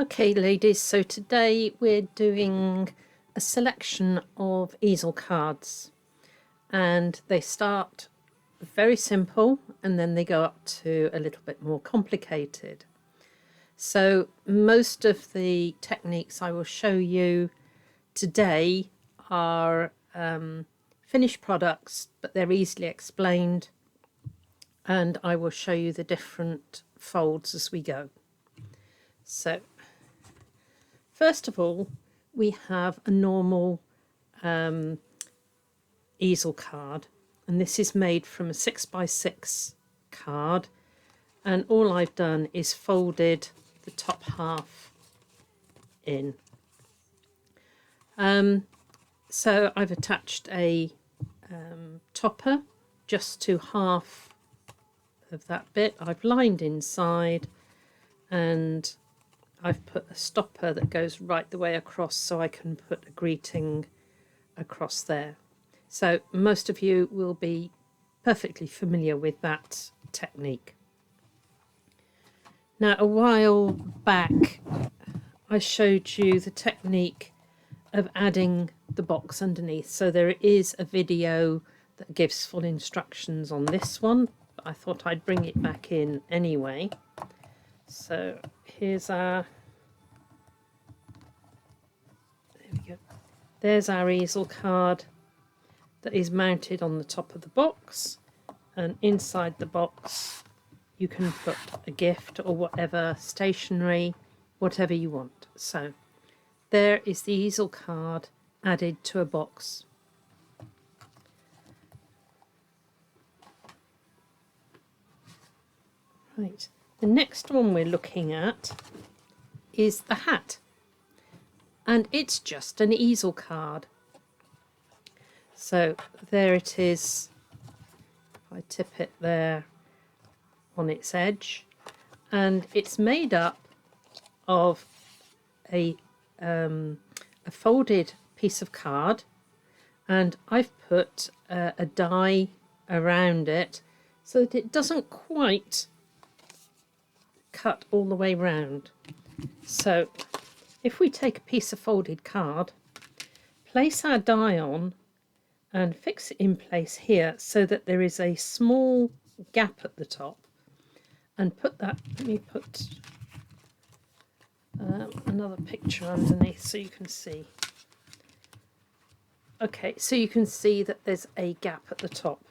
Okay ladies, so today we're doing a selection of easel cards, and they start very simple and then they go up to a little bit more complicated. So most of the techniques I will show you today are finished products, but they're easily explained, and I will show you the different folds as we go. So first of all, we have a normal easel card, and this is made from a 6x6 card, and all I've done is folded the top half in. So I've attached a topper just to half of that bit. I've lined inside, and I've put a stopper that goes right the way across so I can put a greeting across there. So most of you will be perfectly familiar with that technique. Now, a while back I showed you the technique of adding the box underneath. So there is a video that gives full instructions on this one, but I thought I'd bring it back in anyway. So here's our, there we go. There's our easel card that is mounted on the top of the box, and inside the box you can put a gift or whatever, stationery, whatever you want. So there is the easel card added to a box. Right. The next one we're looking at is the hat, and it's just an easel card. So there it is. I tip it there on its edge, and it's made up of a folded piece of card, and I've put a die around it so that it doesn't quite cut all the way round. So if we take a piece of folded card, place our die on and fix it in place here so that there is a small gap at the top, and put that, let me put another picture underneath so you can see. Okay, so you can see that there's a gap at the top.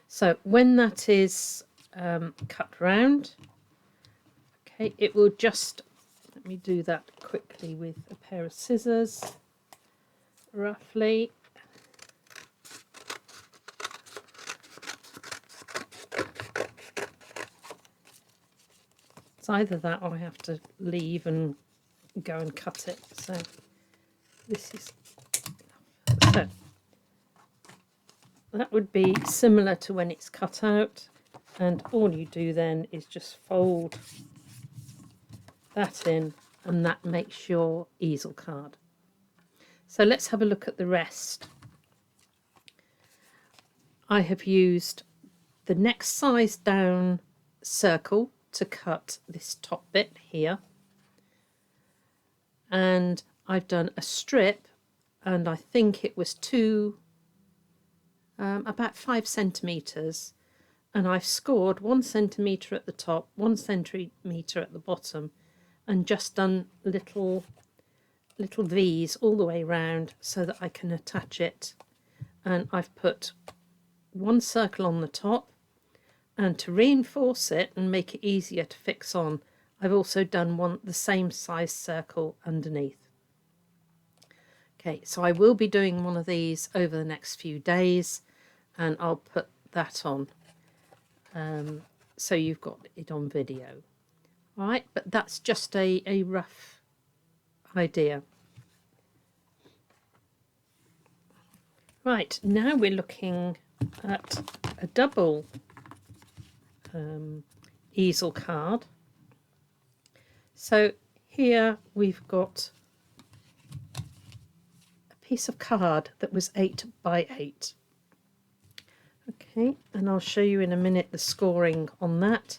So when that is cut round, okay, it will just, let me do that quickly with a pair of scissors, roughly. It's either that or I have to leave and go and cut it. So this is, so that would be similar to when it's cut out, and all you do then is just fold that in, and that makes your easel card. So let's have a look at the rest. I have used the next size down circle to cut this top bit here, and I've done a strip, and I think it was about 5 centimeters, and I've scored 1 centimeter at the top, 1 centimeter at the bottom, and just done little V's all the way around so that I can attach it. And I've put 1 circle on the top, and to reinforce it and make it easier to fix on, I've also done the same size circle underneath. Okay, so I will be doing one of these over the next few days, and I'll put that on so you've got it on video. All right, but that's just a rough idea. Right, now we're looking at a double easel card. So here we've got a piece of card that was 8 by 8. Okay, and I'll show you in a minute the scoring on that,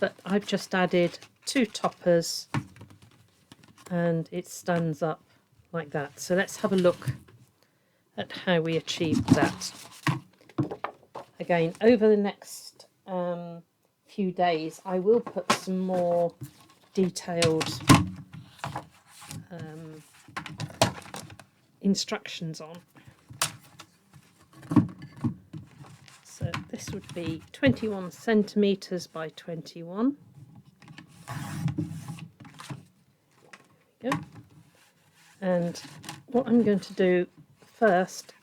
but I've just added 2 toppers and it stands up like that. So let's have a look at how we achieved that. Again, over the next few days, I will put some more detailed instructions on. So this would be 21 centimetres by 21. There we go. And what I'm going to do first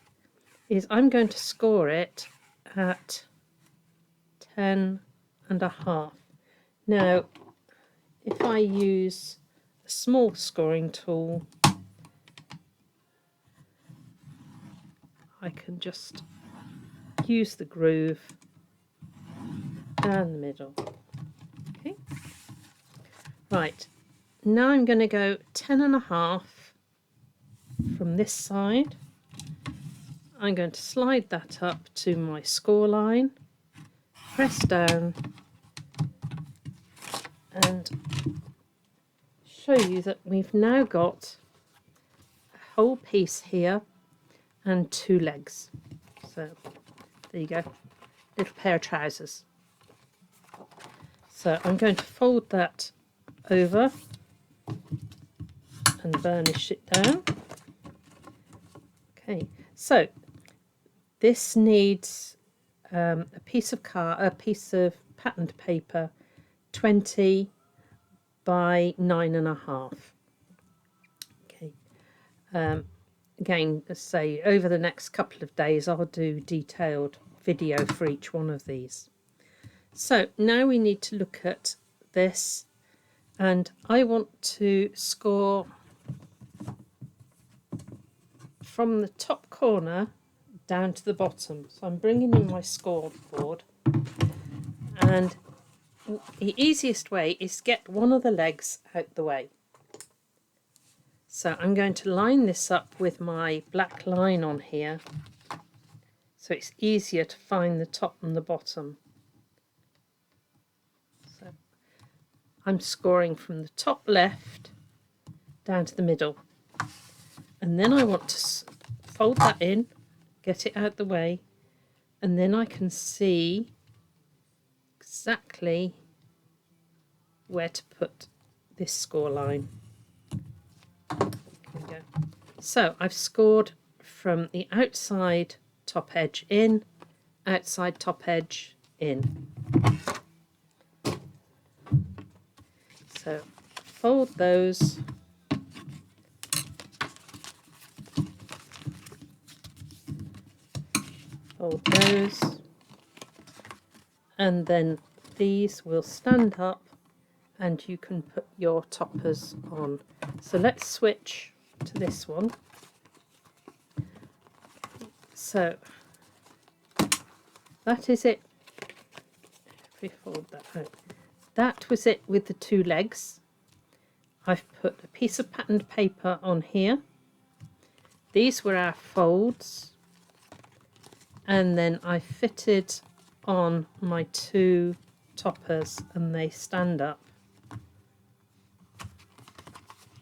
is I'm going to score it at 10.5. Now, if I use a small scoring tool, I can just use the groove down the middle. Okay. Right, now I'm going to go 10.5 from this side. I'm going to slide that up to my score line, press down, and show you that we've now got a whole piece here and 2 legs. So there you go, little pair of trousers. So I'm going to fold that over and burnish it down. Okay, so this needs a piece of patterned paper, 20 by 9.5. Okay. Again, let's say over the next couple of days I'll do detailed video for each one of these. So now we need to look at this, and I want to score from the top corner down to the bottom. So I'm bringing in my score board, and the easiest way is to get one of the legs out the way. So I'm going to line this up with my black line on here, so it's easier to find the top and the bottom. So I'm scoring from the top left down to the middle, and then I want to fold that in, get it out the way, and then I can see exactly where to put this score line. There we go. So I've scored from the outside top edge in, outside top edge in. So fold those, fold those, and then these will stand up and you can put your toppers on. So let's switch to this one. So that is it. If we fold that out, that was it with the 2 legs. I've put a piece of patterned paper on here. These were our folds, and then I fitted on my 2 toppers, and they stand up.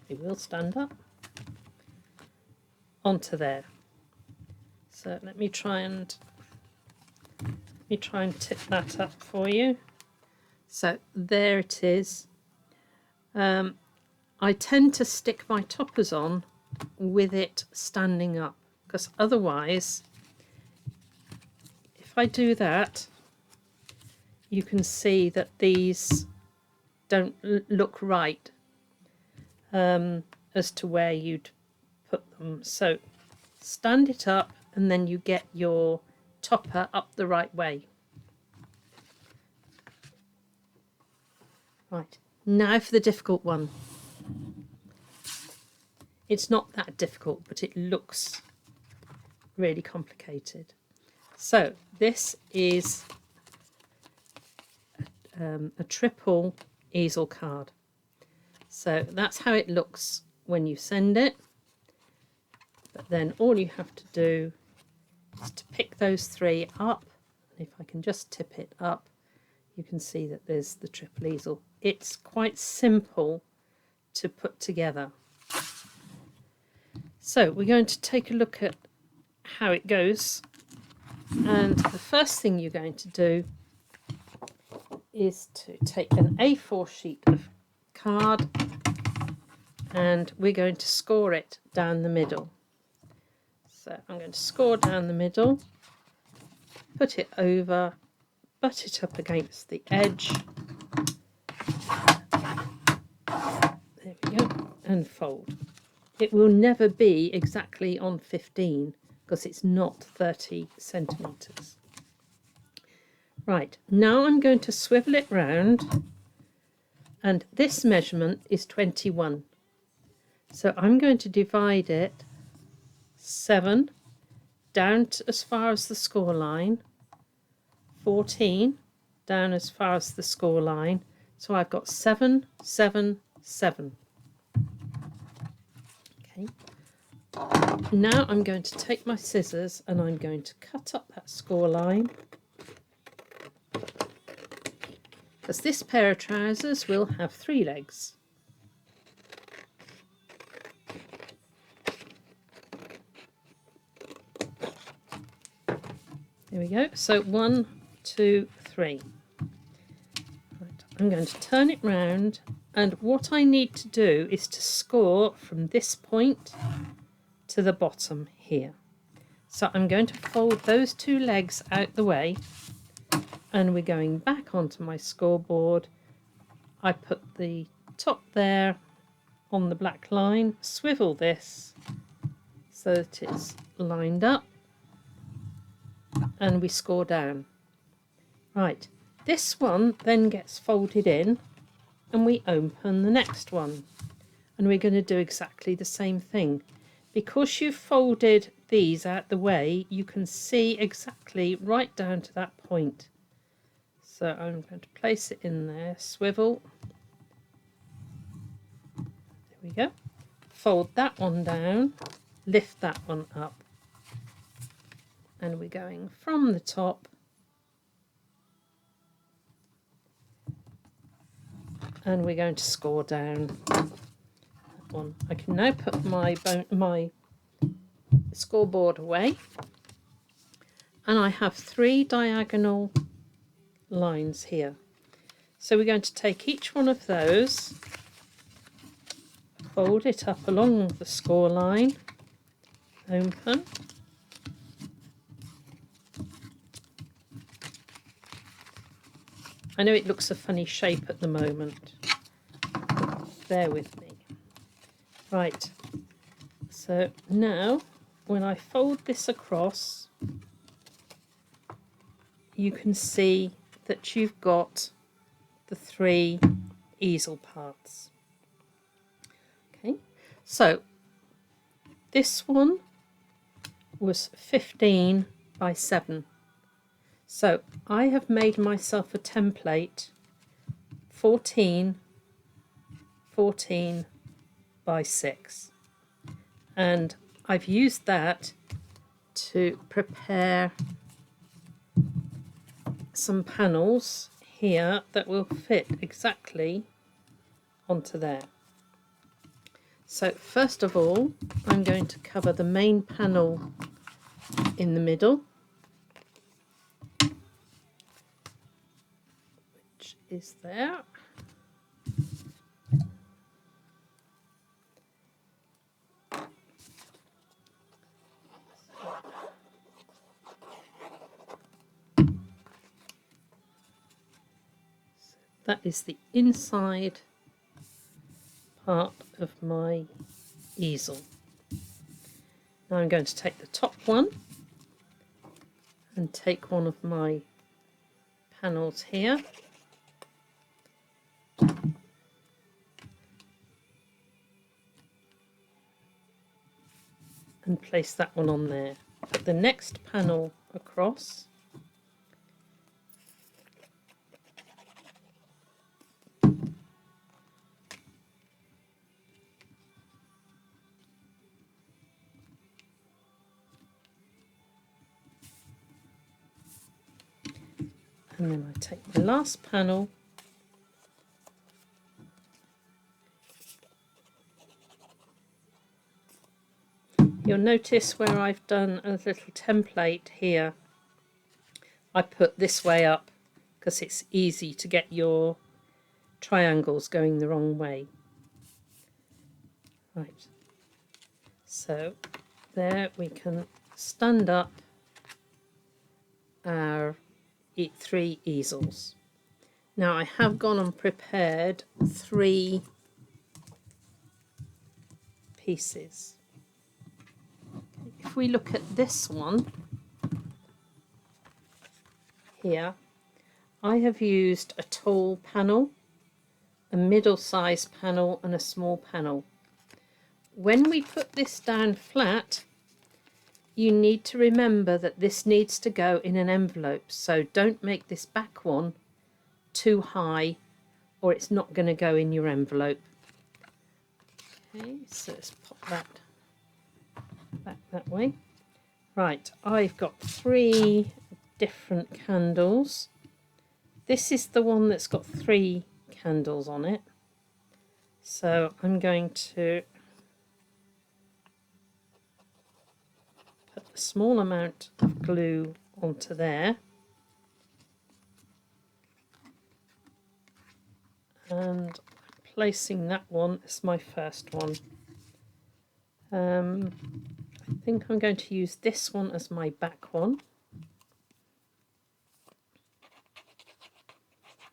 They will stand up onto there. So let me try and tip that up for you. So there it is. I tend to stick my toppers on with it standing up, because otherwise, if I do that, you can see that these don't look right as to where you'd put them. So stand it up, and then you get your topper up the right way. Right, now for the difficult one. It's not that difficult, but it looks really complicated. So this is a triple easel card. So that's how it looks when you send it. But then all you have to do is to pick those 3 up. And if I can just tip it up, you can see that there's the triple easel. It's quite simple to put together. So we're going to take a look at how it goes, and the first thing you're going to do is to take an A4 sheet of card, and we're going to score it down the middle. So I'm going to score down the middle, put it over, butt it up against the edge, there we go, and fold. It will never be exactly on 15 because it's not 30 centimetres. Right, now I'm going to swivel it round, and this measurement is 21. So I'm going to divide it 7 down to as far as the score line, 14 down as far as the score line. So I've got 7, 7, 7. Okay. Now I'm going to take my scissors and I'm going to cut up that score line, because this pair of trousers will have 3 legs. There we go. So 1, 2, 3. Right, I'm going to turn it round, and what I need to do is to score from this point to the bottom here. So I'm going to fold those 2 legs out the way, and we're going back onto my scoreboard. I put the top there on the black line, swivel this so that it's lined up, and we score down. Right, this one then gets folded in and we open the next one, and we're going to do exactly the same thing. Because you've folded these out the way, you can see exactly right down to that point. So I'm going to place it in there, swivel, there we go, fold that one down, lift that one up, and we're going from the top and we're going to score down that one. I can now put my scoreboard away, and I have 3 diagonal lines here. So we're going to take each one of those, fold it up along the score line, open, I know it looks a funny shape at the moment, bear with me. Right, so now when I fold this across, you can see that you've got the 3 easel parts. Okay, so this one was 15 by 7. So I have made myself a template 14 by 6, and I've used that to prepare some panels here that will fit exactly onto there. So first of all, I'm going to cover the main panel in the middle, which is there. That is the inside part of my easel. Now I'm going to take the top one and take one of my panels here, and place that one on there. Put the next panel across, and then I take the last panel You'll notice where I've done a little template here, I put this way up because it's easy to get your triangles going the wrong way. Right, so there we can stand up our 3 easels. Now I have gone and prepared 3 pieces. If we look at this one here, I have used a tall panel, a middle-sized panel and a small panel. When we put this down flat, you need to remember that this needs to go in an envelope, so don't make this back one too high or it's not going to go in your envelope. Okay, so let's pop that back that way. Right, I've got 3 different candles. This is the one that's got 3 candles on it. So I'm going to put a small amount of glue onto there. And I'm placing that one as my first one. I think I'm going to use this one as my back one.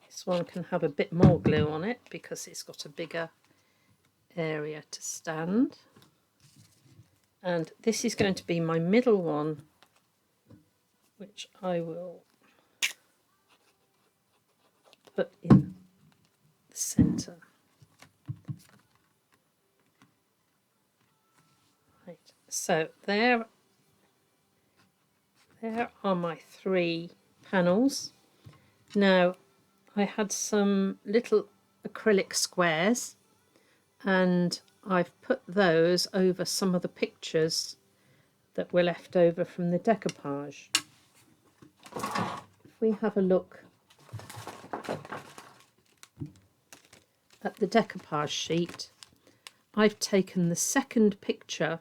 This one can have a bit more glue on it because it's got a bigger area to stand. And this is going to be my middle one, which I will put in the centre. Right, so there are my 3 panels. Now I had some little acrylic squares and I've put those over some of the pictures that were left over from the decoupage. If we have a look at the decoupage sheet, I've taken the second picture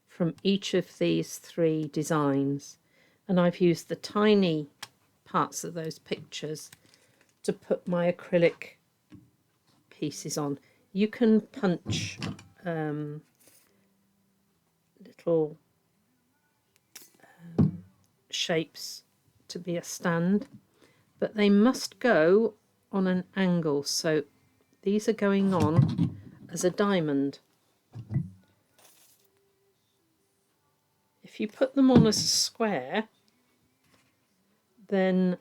from each of these 3 designs and I've used the tiny parts of those pictures to put my acrylic pieces on. You can punch little shapes to be a stand, but they must go on an angle, so these are going on as a diamond. If you put them on as a square, then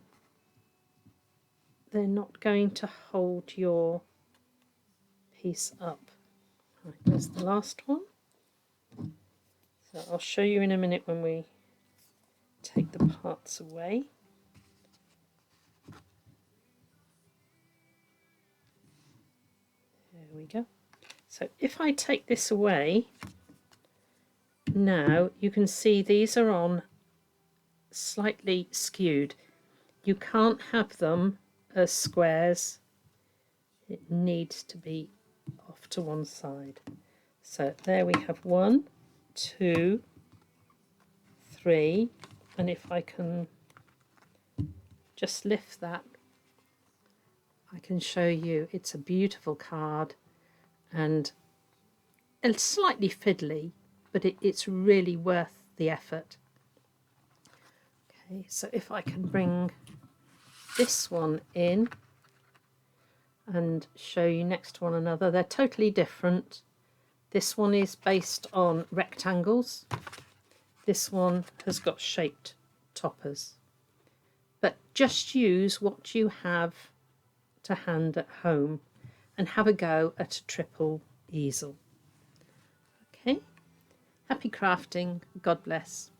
they're not going to hold your piece up. Right, there's the last one. So I'll show you in a minute when we take the parts away. There we go. So if I take this away, now you can see these are on slightly skewed. You can't have them as squares. It needs to be off to one side. So there we have 1, 2, 3, and if I can just lift that, I can show you it's a beautiful card and it's slightly fiddly, but it's really worth the effort. Okay, so if I can bring this one in and show you next to one another, they're totally different. This one is based on rectangles. This one has got shaped toppers. But just use what you have to hand at home and have a go at a triple easel. Okay, happy crafting, God bless.